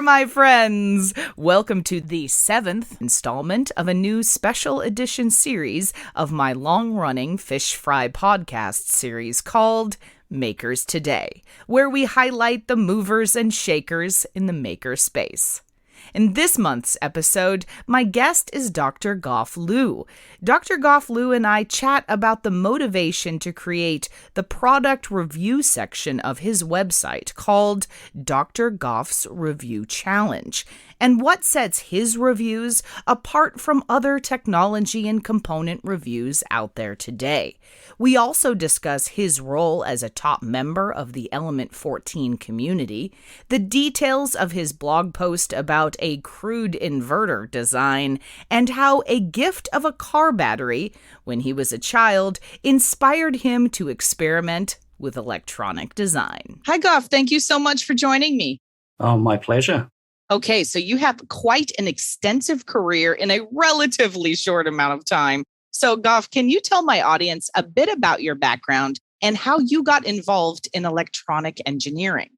my friends! Welcome to the 7th installment of a new special edition series of my long-running Fish Fry podcast series called Makers Today, where we highlight the movers and shakers in the maker space. In this month's episode, my guest is Dr. Goff Liu. Dr. Goff Liu and I chat about the motivation to create the product review section of his website called Dr. Goff's Review Challenge, and what sets his reviews apart from other technology and component reviews out there today. We also discuss his role as a top member of the Element 14 community, the details of his blog post about a crude inverter design, and how a gift of a car battery when he was a child inspired him to experiment with electronic design. Hi, Goff. Thank you so much for joining me. Oh, my pleasure. Okay, so you have quite an extensive career in a relatively short amount of time. So, Goff, can you tell my audience a bit about your background and how you got involved in electronic engineering?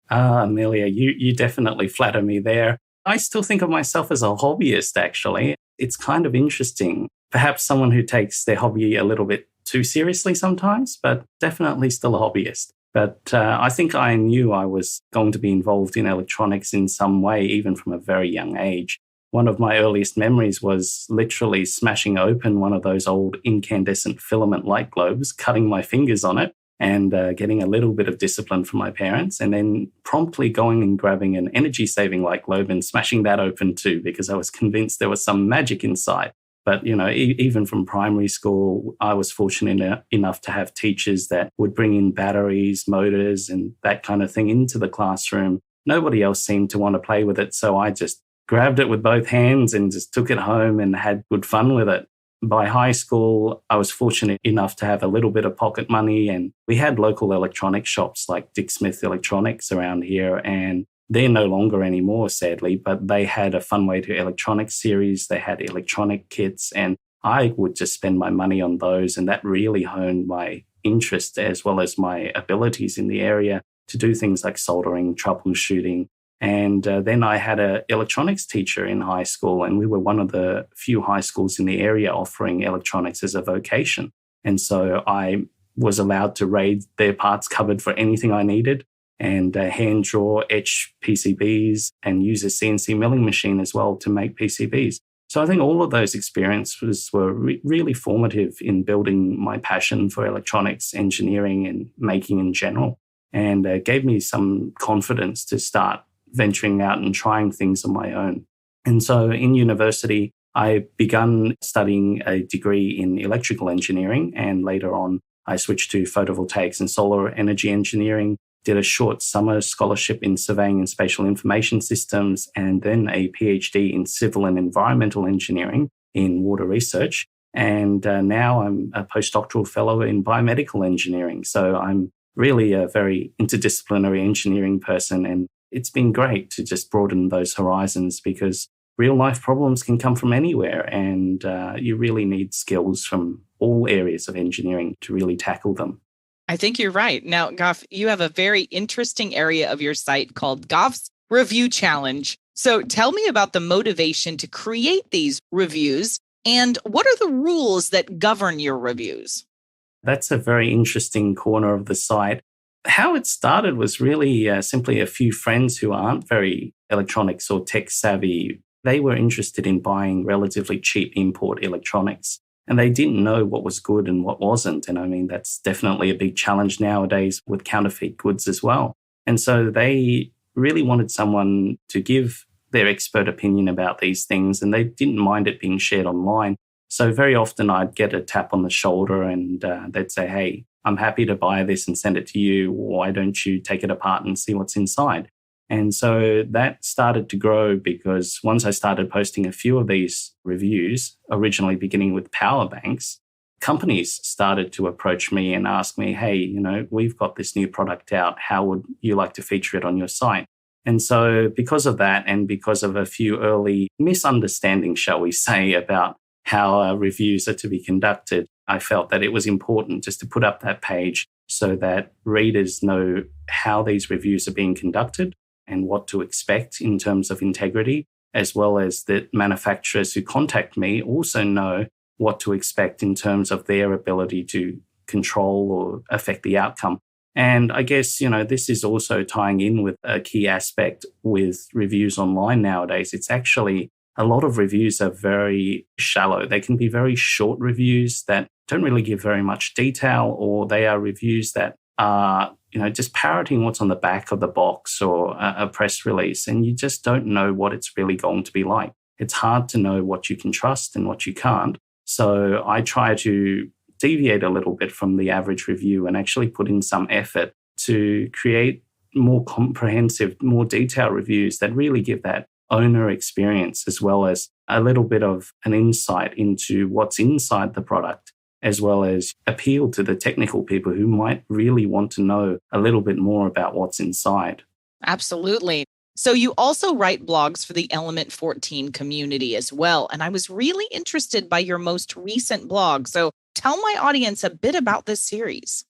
Amelia, you definitely flatter me there. I still think of myself as a hobbyist, actually. It's kind of interesting. Perhaps someone who takes their hobby a little bit too seriously sometimes, but definitely still a hobbyist. But I think I knew I was going to be involved in electronics in some way, even from a very young age. One of my earliest memories was literally smashing open one of those old incandescent filament light globes, cutting my fingers on it, and getting a little bit of discipline from my parents, and then promptly going and grabbing an energy-saving light globe and smashing that open too, because I was convinced there was some magic inside. But, you know, even from primary school, I was fortunate enough to have teachers that would bring in batteries, motors, and that kind of thing into the classroom. Nobody else seemed to want to play with it, so I just grabbed it with both hands and just took it home and had good fun with it. By high school, I was fortunate enough to have a little bit of pocket money, and we had local electronic shops like Dick Smith Electronics around here, and they're no longer anymore, sadly, but they had a Funway to Electronics series. They had electronic kits, and I would just spend my money on those, and that really honed my interest as well as my abilities in the area to do things like soldering, troubleshooting. And then I had an electronics teacher in high school, and we were one of the few high schools in the area offering electronics as a vocation. And so I was allowed to raid their parts cupboard for anything I needed and hand draw, etch PCBs, and use a CNC milling machine as well to make PCBs. So I think all of those experiences were really formative in building my passion for electronics, engineering, and making in general, and gave me some confidence to start venturing out and trying things on my own. And so in university, I began studying a degree in electrical engineering, and later on, I switched to photovoltaics and solar energy engineering, did a short summer scholarship in surveying and spatial information systems, and then a PhD in civil and environmental engineering in water research. And now I'm a postdoctoral fellow in biomedical engineering. So I'm really a very interdisciplinary engineering person, and it's been great to just broaden those horizons because real life problems can come from anywhere, and you really need skills from all areas of engineering to really tackle them. I think you're right. Now, Goff, you have a very interesting area of your site called Goff's Review Challenge. So tell me about the motivation to create these reviews, and what are the rules that govern your reviews? That's a very interesting corner of the site. How it started was really simply a few friends who aren't very electronics or tech savvy. They were interested in buying relatively cheap import electronics, and they didn't know what was good and what wasn't. And I mean, that's definitely a big challenge nowadays with counterfeit goods as well. And so they really wanted someone to give their expert opinion about these things, and they didn't mind it being shared online. So very often I'd get a tap on the shoulder and they'd say, hey, I'm happy to buy this and send it to you. Why don't you take it apart and see what's inside? And so that started to grow because once I started posting a few of these reviews, originally beginning with power banks, companies started to approach me and ask me, hey, you know, we've got this new product out. How would you like to feature it on your site? And so because of that, and because of a few early misunderstandings, shall we say, about how reviews are to be conducted, I felt that it was important just to put up that page so that readers know how these reviews are being conducted and what to expect in terms of integrity, as well as that manufacturers who contact me also know what to expect in terms of their ability to control or affect the outcome. And I guess, this is also tying in with a key aspect with reviews online nowadays. It's actually a lot of reviews are very shallow. They can be very short reviews that don't really give very much detail, or they are reviews that are, just parroting what's on the back of the box or a press release. And you just don't know what it's really going to be like. It's hard to know what you can trust and what you can't. So I try to deviate a little bit from the average review and actually put in some effort to create more comprehensive, more detailed reviews that really give that owner experience, as well as a little bit of an insight into what's inside the product, as well as appeal to the technical people who might really want to know a little bit more about what's inside. Absolutely. So you also write blogs for the Element 14 community as well. And I was really interested by your most recent blog. So tell my audience a bit about this series.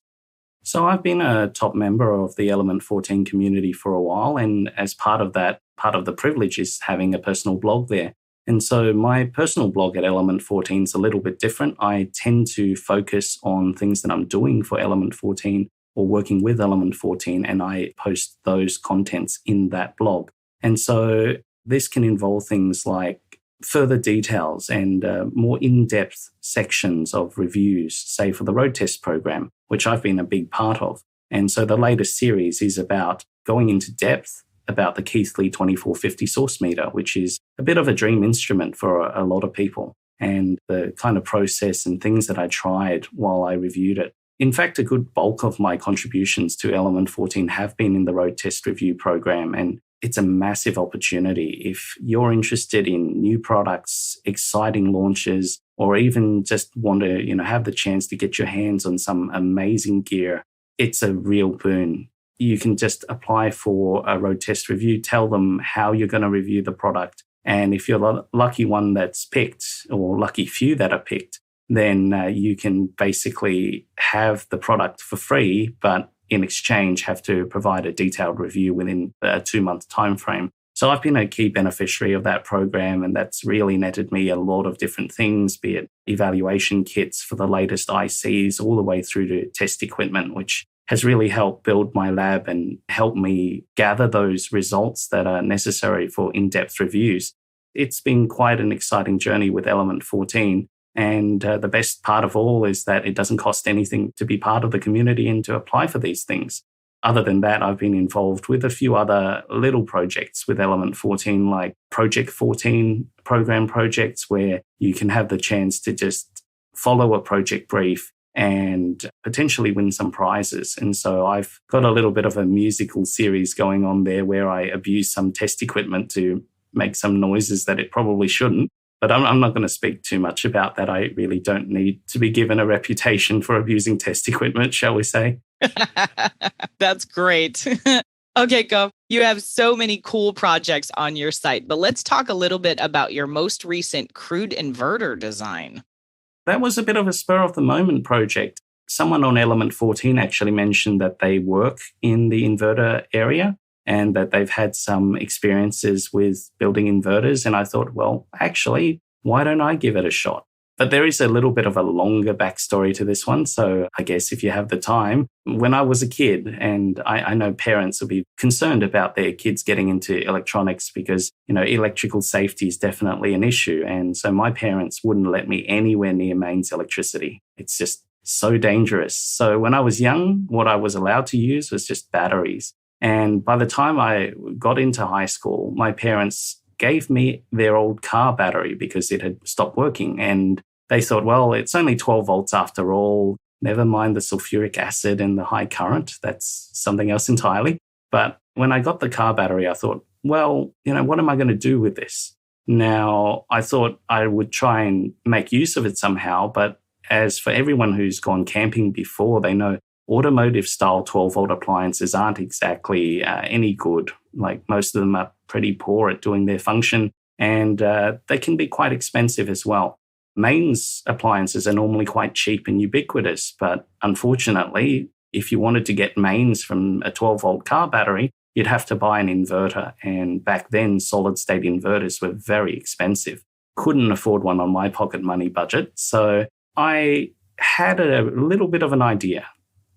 So I've been a top member of the Element 14 community for a while. And as part of that, part of the privilege is having a personal blog there. And so my personal blog at Element 14 is a little bit different. I tend to focus on things that I'm doing for Element 14 or working with Element 14, and I post those contents in that blog. And so this can involve things like further details and more in-depth sections of reviews, say for the road test program, which I've been a big part of. And so the latest series is about going into depth about the Keithley 2450 source meter, which is a bit of a dream instrument for a lot of people, and the kind of process and things that I tried while I reviewed it. In fact, a good bulk of my contributions to Element 14 have been in the road test review program, and it's a massive opportunity. If you're interested in new products, exciting launches, or even just want to, have the chance to get your hands on some amazing gear, it's a real boon. You can just apply for a road test review, tell them how you're going to review the product. And if you're the lucky one that's picked, or lucky few that are picked, then you can basically have the product for free, but in exchange have to provide a detailed review within a 2-month time frame. So I've been a key beneficiary of that program, and that's really netted me a lot of different things, be it evaluation kits for the latest ICs all the way through to test equipment, which has really helped build my lab and help me gather those results that are necessary for in-depth reviews. It's been quite an exciting journey with Element 14. And the best part of all is that it doesn't cost anything to be part of the community and to apply for these things. Other than that, I've been involved with a few other little projects with Element 14, like Project 14 program projects, where you can have the chance to just follow a project brief and potentially win some prizes. And so I've got a little bit of a musical series going on there where I abuse some test equipment to make some noises that it probably shouldn't. But I'm not going to speak too much about that. I really don't need to be given a reputation for abusing test equipment, shall we say. That's great. Okay, Gov, you have so many cool projects on your site, but let's talk a little bit about your most recent crude inverter design. That was a bit of a spur of the moment project. Someone on Element 14 actually mentioned that they work in the inverter area and that they've had some experiences with building inverters. And I thought, well, actually, why don't I give it a shot? But there is a little bit of a longer backstory to this one. So I guess if you have the time, when I was a kid, and I know parents will be concerned about their kids getting into electronics because, electrical safety is definitely an issue. And so my parents wouldn't let me anywhere near mains electricity. It's just so dangerous. So when I was young, what I was allowed to use was just batteries. And by the time I got into high school, my parents gave me their old car battery because it had stopped working. And they thought, well, it's only 12 volts after all. Never mind the sulfuric acid and the high current. That's something else entirely. But when I got the car battery, I thought, well, what am I going to do with this? Now, I thought I would try and make use of it somehow. But as for everyone who's gone camping before, they know automotive style 12-volt appliances aren't exactly any good. Like most of them are pretty poor at doing their function, and they can be quite expensive as well. Mains appliances are normally quite cheap and ubiquitous, but unfortunately, if you wanted to get mains from a 12-volt car battery, you'd have to buy an inverter. And back then, solid state inverters were very expensive. Couldn't afford one on my pocket money budget. So I had a little bit of an idea.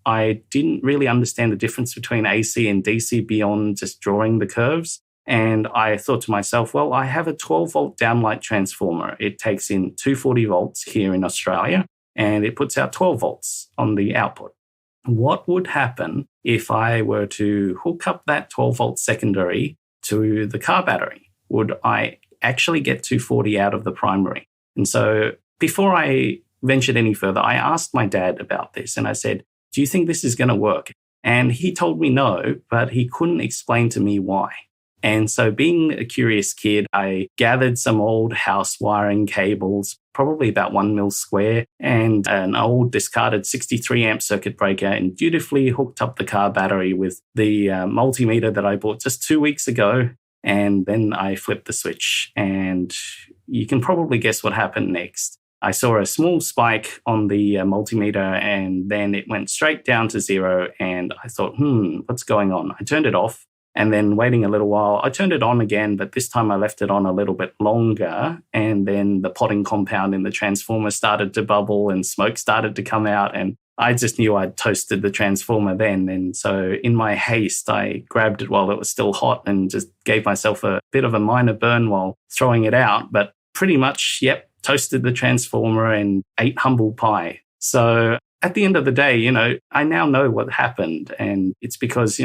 I didn't really understand the difference between AC and DC beyond just drawing the curves. And I thought to myself, well, I have a 12-volt downlight transformer. It takes in 240 volts here in Australia, and it puts out 12 volts on the output. What would happen if I were to hook up that 12-volt secondary to the car battery? Would I actually get 240 out of the primary? And so before I ventured any further, I asked my dad about this, and I said, do you think this is going to work? And he told me no, but he couldn't explain to me why. And so being a curious kid, I gathered some old house wiring cables, probably about 1 mil square, and an old discarded 63 amp circuit breaker, and dutifully hooked up the car battery with the multimeter that I bought just 2 weeks ago. And then I flipped the switch, and you can probably guess what happened next. I saw a small spike on the multimeter, and then it went straight down to 0. And I thought, what's going on? I turned it off. And then waiting a little while, I turned it on again, but this time I left it on a little bit longer. And then the potting compound in the transformer started to bubble and smoke started to come out. And I just knew I'd toasted the transformer then. And so in my haste, I grabbed it while it was still hot and just gave myself a bit of a minor burn while throwing it out. But pretty much, toasted the transformer and ate humble pie. So at the end of the day, I now know what happened. And it's because,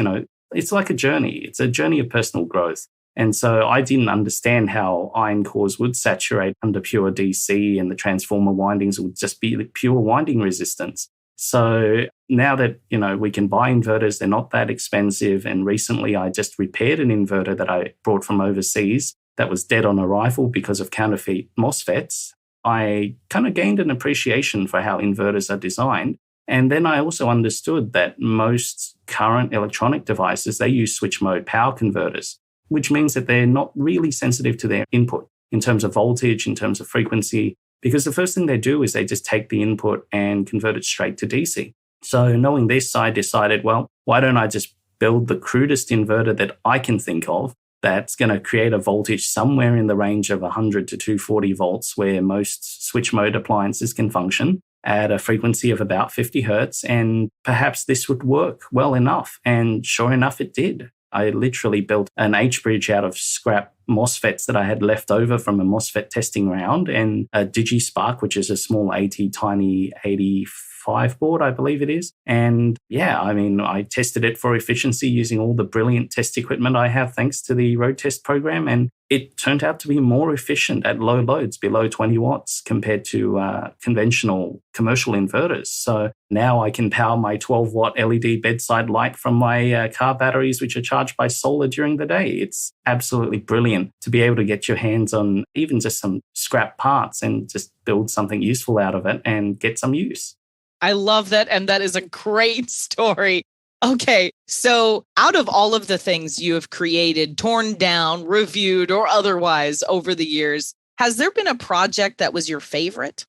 it's like a journey. It's a journey of personal growth. And so I didn't understand how iron cores would saturate under pure DC and the transformer windings would just be pure winding resistance. So now that, we can buy inverters, they're not that expensive. And recently I just repaired an inverter that I brought from overseas that was dead on arrival because of counterfeit MOSFETs. I kind of gained an appreciation for how inverters are designed. And then I also understood that most current electronic devices, they use switch mode power converters, which means that they're not really sensitive to their input in terms of voltage, in terms of frequency, because the first thing they do is they just take the input and convert it straight to DC. So knowing this, I decided, well, why don't I just build the crudest inverter that I can think of that's going to create a voltage somewhere in the range of 100 to 240 volts where most switch mode appliances can function at a frequency of about 50 hertz, and perhaps this would work well enough. And sure enough, it did. I literally built an H-bridge out of scrap MOSFETs that I had left over from a MOSFET testing round, and a DigiSpark, which is a small tiny 85 board, I believe it is. And I tested it for efficiency using all the brilliant test equipment I have thanks to the road test program. And it turned out to be more efficient at low loads, below 20 watts, compared to conventional commercial inverters. So now I can power my 12-watt LED bedside light from my car batteries, which are charged by solar during the day. It's absolutely brilliant to be able to get your hands on even just some scrap parts and just build something useful out of it and get some use. I love that. And that is a great story. Okay, so out of all of the things you have created, torn down, reviewed, or otherwise over the years, has there been a project that was your favorite?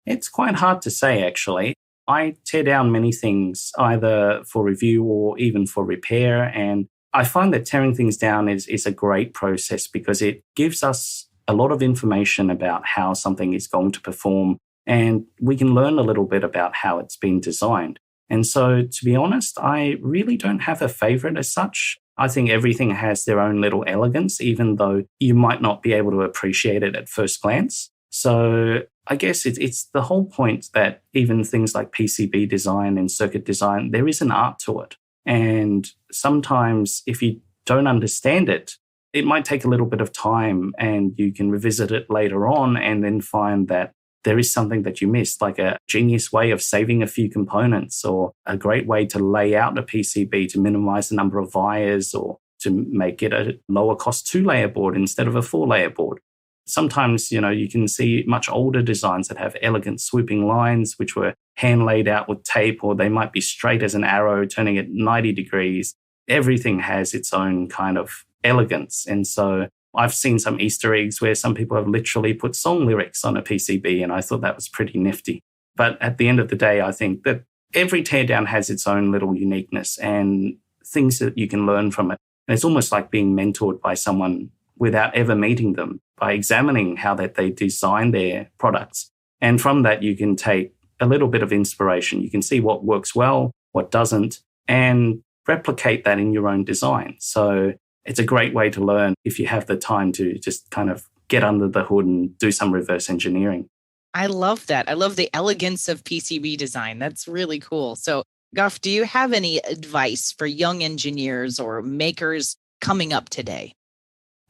It's quite hard to say, actually. I tear down many things, either for review or even for repair. And I find that tearing things down is a great process because it gives us a lot of information about how something is going to perform. And we can learn a little bit about how it's been designed. And so, to be honest, I really don't have a favorite as such. I think everything has their own little elegance, even though you might not be able to appreciate it at first glance. So I guess it's the whole point that even things like PCB design and circuit design, there is an art to it. And sometimes if you don't understand it, it might take a little bit of time and you can revisit it later on and then find that there is something that you missed, like a genius way of saving a few components or a great way to lay out a PCB to minimize the number of wires or to make it a lower cost 2-layer board instead of a 4-layer board. Sometimes, you can see much older designs that have elegant swooping lines, which were hand laid out with tape, or they might be straight as an arrow, turning at 90 degrees. Everything has its own kind of elegance. And so I've seen some Easter eggs where some people have literally put song lyrics on a PCB, and I thought that was pretty nifty. But at the end of the day, I think that every teardown has its own little uniqueness and things that you can learn from it. And it's almost like being mentored by someone without ever meeting them, by examining how that they design their products. And from that, you can take a little bit of inspiration. You can see what works well, what doesn't, and replicate that in your own design. So it's a great way to learn if you have the time to just kind of get under the hood and do some reverse engineering. I love that. I love the elegance of PCB design. That's really cool. So, Gough, do you have any advice for young engineers or makers coming up today?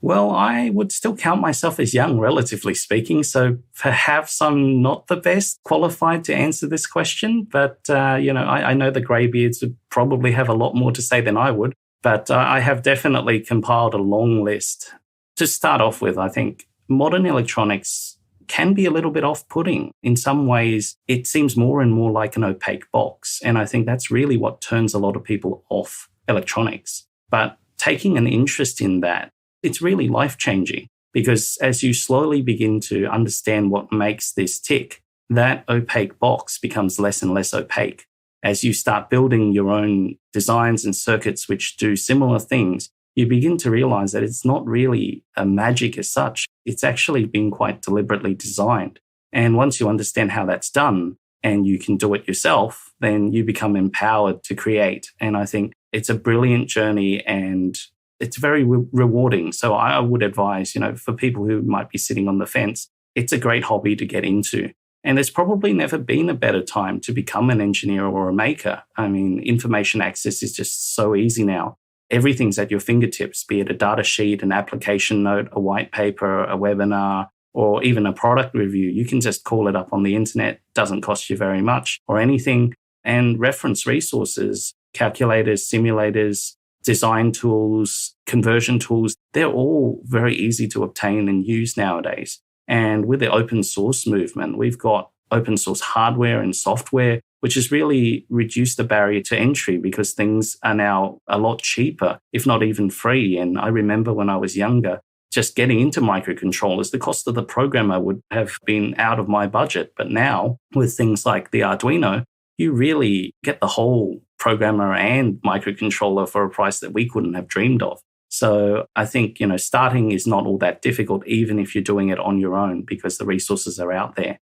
Well, I would still count myself as young, relatively speaking. So perhaps I'm not the best qualified to answer this question. But, I know the greybeards would probably have a lot more to say than I would. But I have definitely compiled a long list. To start off with, I think modern electronics can be a little bit off-putting. In some ways, it seems more and more like an opaque box. And I think that's really what turns a lot of people off electronics. But taking an interest in that, it's really life-changing, because as you slowly begin to understand what makes this tick, that opaque box becomes less and less opaque. As you start building your own designs and circuits which do similar things, you begin to realize that it's not really a magic as such. It's actually been quite deliberately designed. And once you understand how that's done and you can do it yourself, then you become empowered to create. And I think it's a brilliant journey and it's very rewarding. So I would advise, for people who might be sitting on the fence, it's a great hobby to get into. And there's probably never been a better time to become an engineer or a maker. I mean, information access is just so easy now. Everything's at your fingertips, be it a data sheet, an application note, a white paper, a webinar, or even a product review. You can just call it up on the internet. Doesn't cost you very much or anything. And reference resources, calculators, simulators, design tools, conversion tools, they're all very easy to obtain and use nowadays. And with the open source movement, we've got open source hardware and software, which has really reduced the barrier to entry because things are now a lot cheaper, if not even free. And I remember when I was younger, just getting into microcontrollers, the cost of the programmer would have been out of my budget. But now with things like the Arduino, you really get the whole programmer and microcontroller for a price that we couldn't have dreamed of. So I think, starting is not all that difficult, even if you're doing it on your own, because the resources are out there.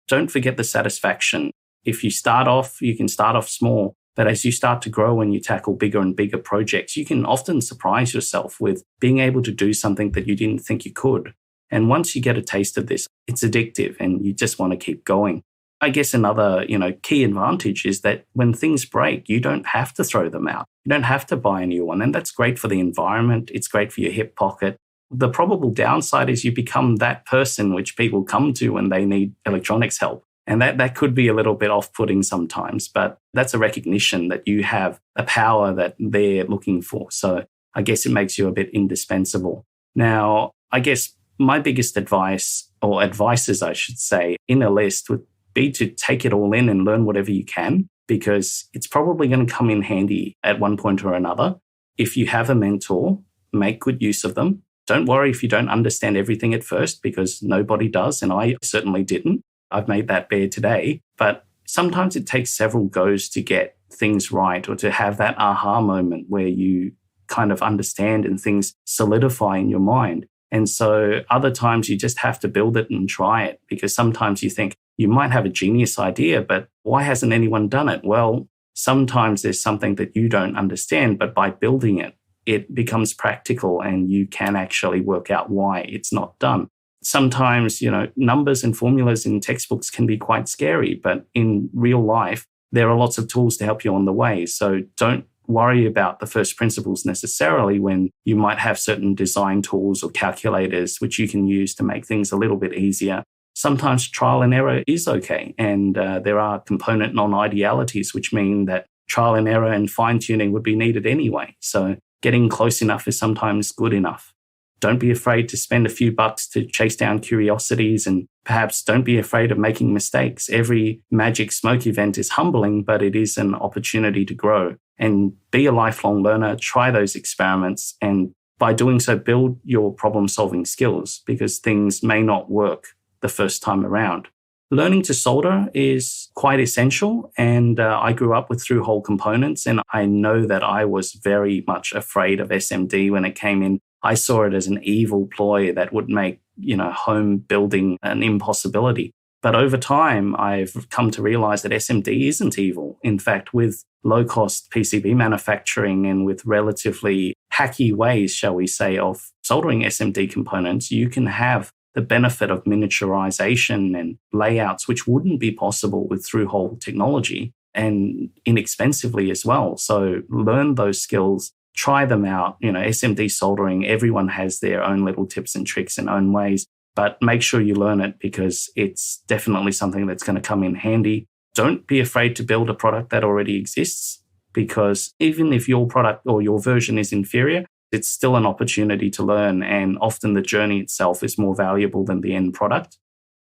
Don't forget the satisfaction. If you start off, you can start off small, but as you start to grow and you tackle bigger and bigger projects, you can often surprise yourself with being able to do something that you didn't think you could. And once you get a taste of this, it's addictive and you just want to keep going. I guess another, key advantage is that when things break, you don't have to throw them out. You don't have to buy a new one. And that's great for the environment. It's great for your hip pocket. The probable downside is you become that person which people come to when they need electronics help. And that could be a little bit off-putting sometimes, but that's a recognition that you have a power that they're looking for. So I guess it makes you a bit indispensable. Now, I guess my biggest advice, or advices I should say, in a list would be to take it all in and learn whatever you can, because it's probably going to come in handy at one point or another. If you have a mentor, make good use of them. Don't worry if you don't understand everything at first, because nobody does, and I certainly didn't. I've made that bare today. But sometimes it takes several goes to get things right, or to have that aha moment where you kind of understand and things solidify in your mind. And so other times you just have to build it and try it, because sometimes you think you might have a genius idea, but why hasn't anyone done it? Well, sometimes there's something that you don't understand, but by building it, it becomes practical and you can actually work out why it's not done. Sometimes, numbers and formulas in textbooks can be quite scary, but in real life, there are lots of tools to help you on the way. So don't worry about the first principles necessarily when you might have certain design tools or calculators which you can use to make things a little bit easier. Sometimes trial and error is okay. And there are component non-idealities, which mean that trial and error and fine-tuning would be needed anyway. So getting close enough is sometimes good enough. Don't be afraid to spend a few bucks to chase down curiosities, and perhaps don't be afraid of making mistakes. Every Magic Smoke event is humbling, but it is an opportunity to grow. And be a lifelong learner, try those experiments, and by doing so, build your problem-solving skills, because things may not work the first time around. learning to solder is quite essential. And I grew up with through-hole components, and I know that I was very much afraid of SMD when it came in. I saw it as an evil ploy that would make, home building an impossibility. But over time, I've come to realize that SMD isn't evil. In fact, with low-cost PCB manufacturing and with relatively hacky ways, shall we say, of soldering SMD components, you can have the benefit of miniaturization and layouts, which wouldn't be possible with through-hole technology and inexpensively as well. So learn those skills, try them out. SMD soldering, everyone has their own little tips and tricks and own ways. But make sure you learn it because it's definitely something that's going to come in handy. Don't be afraid to build a product that already exists, because even if your product or your version is inferior, it's still an opportunity to learn. And often the journey itself is more valuable than the end product.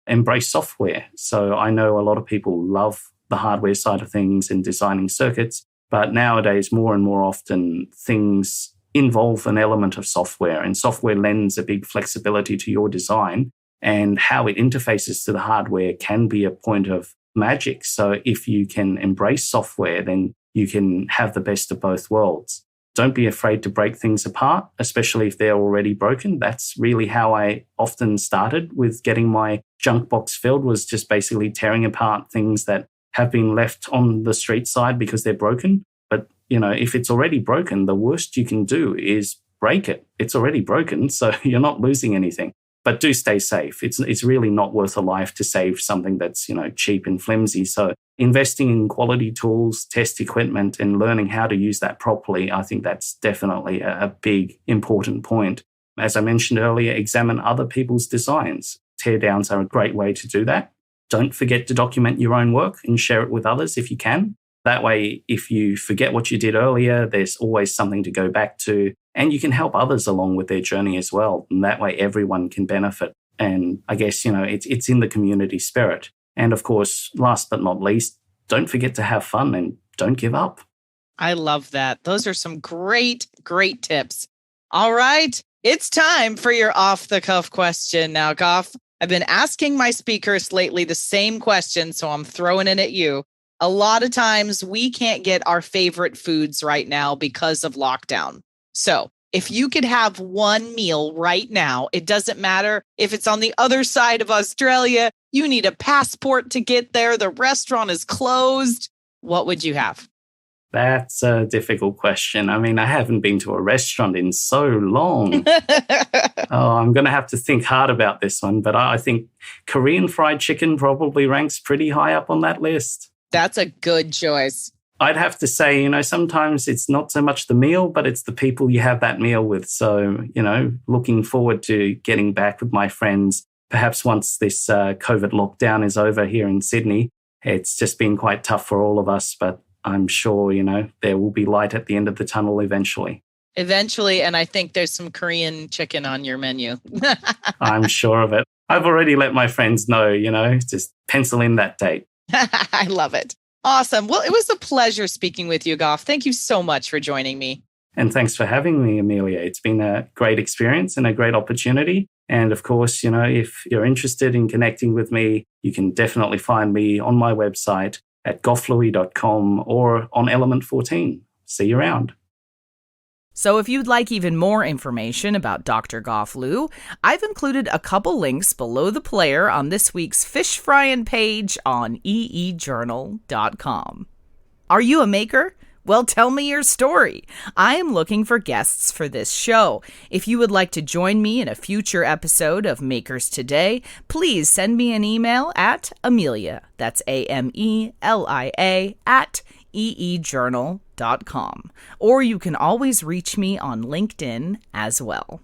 Embrace software. So I know a lot of people love the hardware side of things and designing circuits, but nowadays more and more often things involve an element of software, and software lends a big flexibility to your design, and how it interfaces to the hardware can be a point of magic. So if you can embrace software, then you can have the best of both worlds. Don't be afraid to break things apart, especially if they're already broken. That's really how I often started with getting my junk box filled, was just basically tearing apart things that have been left on the street side because they're broken. But if it's already broken, the worst you can do is break it. It's already broken, so you're not losing anything. But do stay safe. It's really not worth a life to save something that's, cheap and flimsy. So investing in quality tools, test equipment, and learning how to use that properly, I think that's definitely a big, important point. As I mentioned earlier, examine other people's designs. Teardowns are a great way to do that. Don't forget to document your own work and share it with others if you can. That way, if you forget what you did earlier, there's always something to go back to, and you can help others along with their journey as well. And that way, everyone can benefit. And I guess, it's in the community spirit. And of course, last but not least, don't forget to have fun and don't give up. I love that. Those are some great, great tips. All right, it's time for your off-the-cuff question. Now, Goff, I've been asking my speakers lately the same question, so I'm throwing it at you. A lot of times we can't get our favorite foods right now because of lockdown. So if you could have one meal right now, it doesn't matter if it's on the other side of Australia, you need a passport to get there, the restaurant is closed, what would you have? That's a difficult question. I mean, I haven't been to a restaurant in so long. I'm going to have to think hard about this one, but I think Korean fried chicken probably ranks pretty high up on that list. That's a good choice. I'd have to say, sometimes it's not so much the meal, but it's the people you have that meal with. So, looking forward to getting back with my friends, perhaps once this COVID lockdown is over here in Sydney. It's just been quite tough for all of us, but I'm sure, there will be light at the end of the tunnel eventually. Eventually, and I think there's some Korean chicken on your menu. I'm sure of it. I've already let my friends know, just pencil in that date. I love it. Awesome. Well, it was a pleasure speaking with you, Goff. Thank you so much for joining me. And thanks for having me, Amelia. It's been a great experience and a great opportunity. And of course, if you're interested in connecting with me, you can definitely find me on my website at goffluey.com or on Element 14. See you around. So if you'd like even more information about Dr. Goff Liu, I've included a couple links below the player on this week's Fish Fryin' page on eejournal.com. Are you a maker? Well, tell me your story. I am looking for guests for this show. If you would like to join me in a future episode of Makers Today, please send me an email at Amelia, that's AMELIA, at eejournal.com. Or you can always reach me on LinkedIn as well.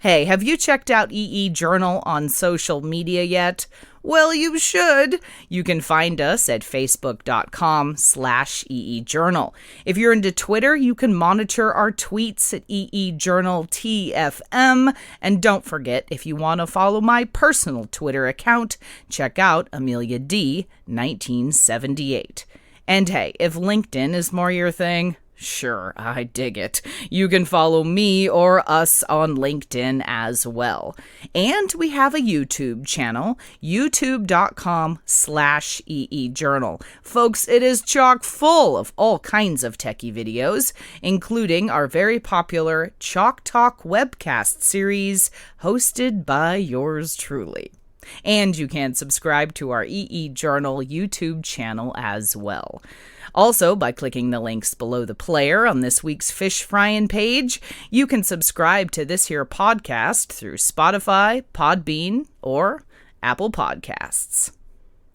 Hey, have you checked out EE Journal on social media yet? Well, you should. You can find us at facebook.com/EE Journal. If you're into Twitter, you can monitor our tweets at EE Journal TFM. And don't forget, if you want to follow my personal Twitter account, check out Amelia D 1978. And hey, if LinkedIn is more your thing, Sure, I dig it. You can follow me or us on LinkedIn as well. And we have a YouTube channel, youtube.com/EEJournal. Folks, it is chock full of all kinds of techie videos, including our very popular Chalk Talk webcast series hosted by yours truly. And you can subscribe to our EE Journal YouTube channel as well. Also, by clicking the links below the player on this week's Fish Fryin' page, you can subscribe to this here podcast through Spotify, Podbean, or Apple Podcasts.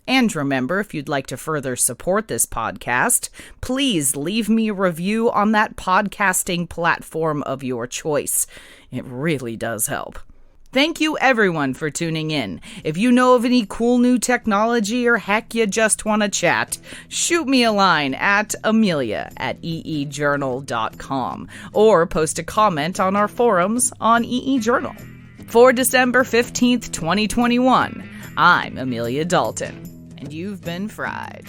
And remember, if you'd like to further support this podcast, please leave me a review on that podcasting platform of your choice. It really does help. Thank you, everyone, for tuning in. If you know of any cool new technology or heck you just want to chat, shoot me a line at amelia@eejournal.com or post a comment on our forums on EE Journal. For December 15th, 2021, I'm Amelia Dalton, and you've been fried.